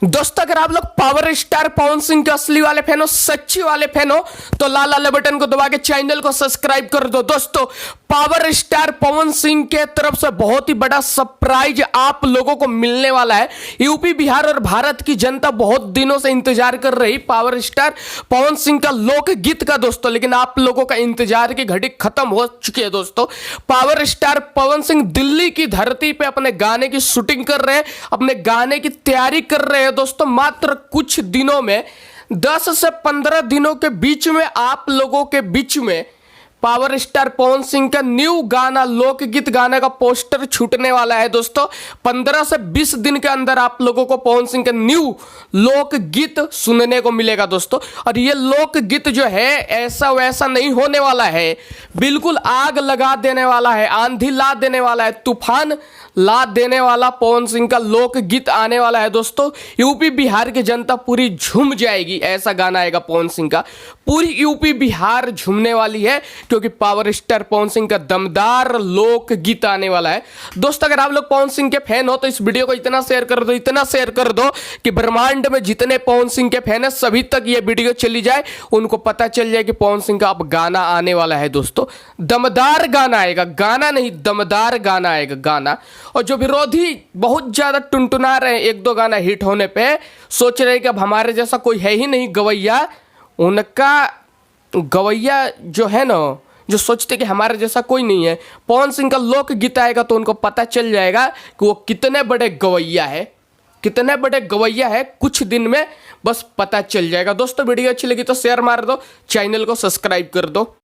दोस्तों अगर आप लोग पावर स्टार पवन सिंह के असली वाले फैन हो, सच्ची वाले फैन हो, तो लाल वाले बटन को दबा के चैनल को सब्सक्राइब कर दो। दोस्तों पावर स्टार पवन सिंह के तरफ से बहुत ही बड़ा सरप्राइज आप लोगों को मिलने वाला है। यूपी, बिहार और भारत की जनता बहुत दिनों से इंतजार कर रही पावर स्टार पवन सिंह का लोकगीत का दोस्तों, लेकिन आप लोगों का इंतजार की घड़ी खत्म हो चुकी है। दोस्तों पावर स्टार पवन सिंह दिल्ली की धरती पे अपने गाने की शूटिंग कर रहे हैं, अपने गाने की तैयारी कर रहे हैं। दोस्तों मात्र कुछ दिनों में 10 से 15 दिनों के बीच में आप लोगों के बीच में पावर स्टार पवन सिंह का न्यू गाना, लोकगीत गाने का पोस्टर छूटने वाला है। दोस्तों 15 से 20 दिन के अंदर आप लोगों को पवन सिंह का न्यू लोकगीत सुनने को मिलेगा दोस्तों। और ये लोकगीत जो है ऐसा वैसा नहीं होने वाला है, बिल्कुल आग लगा देने वाला है, आंधी ला देने वाला है, तूफान ला देने वाला पवन सिंह का लोकगीत आने वाला है। दोस्तों यूपी बिहार की जनता पूरी झूम जाएगी, ऐसा गाना आएगा पवन सिंह का। पूरी यूपी बिहार झूमने वाली है क्योंकि पावर स्टार पवन सिंह का दमदार लोकगीत आने वाला है। दोस्तों अगर आप लोग पवन सिंह के फैन हो तो इस वीडियो को इतना शेयर कर दो, इतना शेयर कर दो कि ब्रह्मांड में जितने पवन सिंह के फैन है सभी तक ये वीडियो चली जाए, उनको पता चल जाए कि पवन सिंह का अब गाना आने वाला है। दोस्तों दमदार गाना आएगा, गाना नहीं दमदार गाना आएगा, गाना। और जो विरोधी बहुत ज्यादा टुनटुना रहे हैं एक दो गाना हिट होने पे, सोच रहे कि अब हमारे जैसा कोई है ही नहीं गवैया, उनका गवैया जो है ना, जो सोचते कि हमारे जैसा कोई नहीं है, पवन सिंह का लोकगीत आएगा तो उनको पता चल जाएगा कि वो कितने बड़े गवैया है, कितने बड़े गवैया है। कुछ दिन में बस पता चल जाएगा। दोस्तों वीडियो अच्छी लगी तो शेयर मार दो, चैनल को सब्सक्राइब कर दो।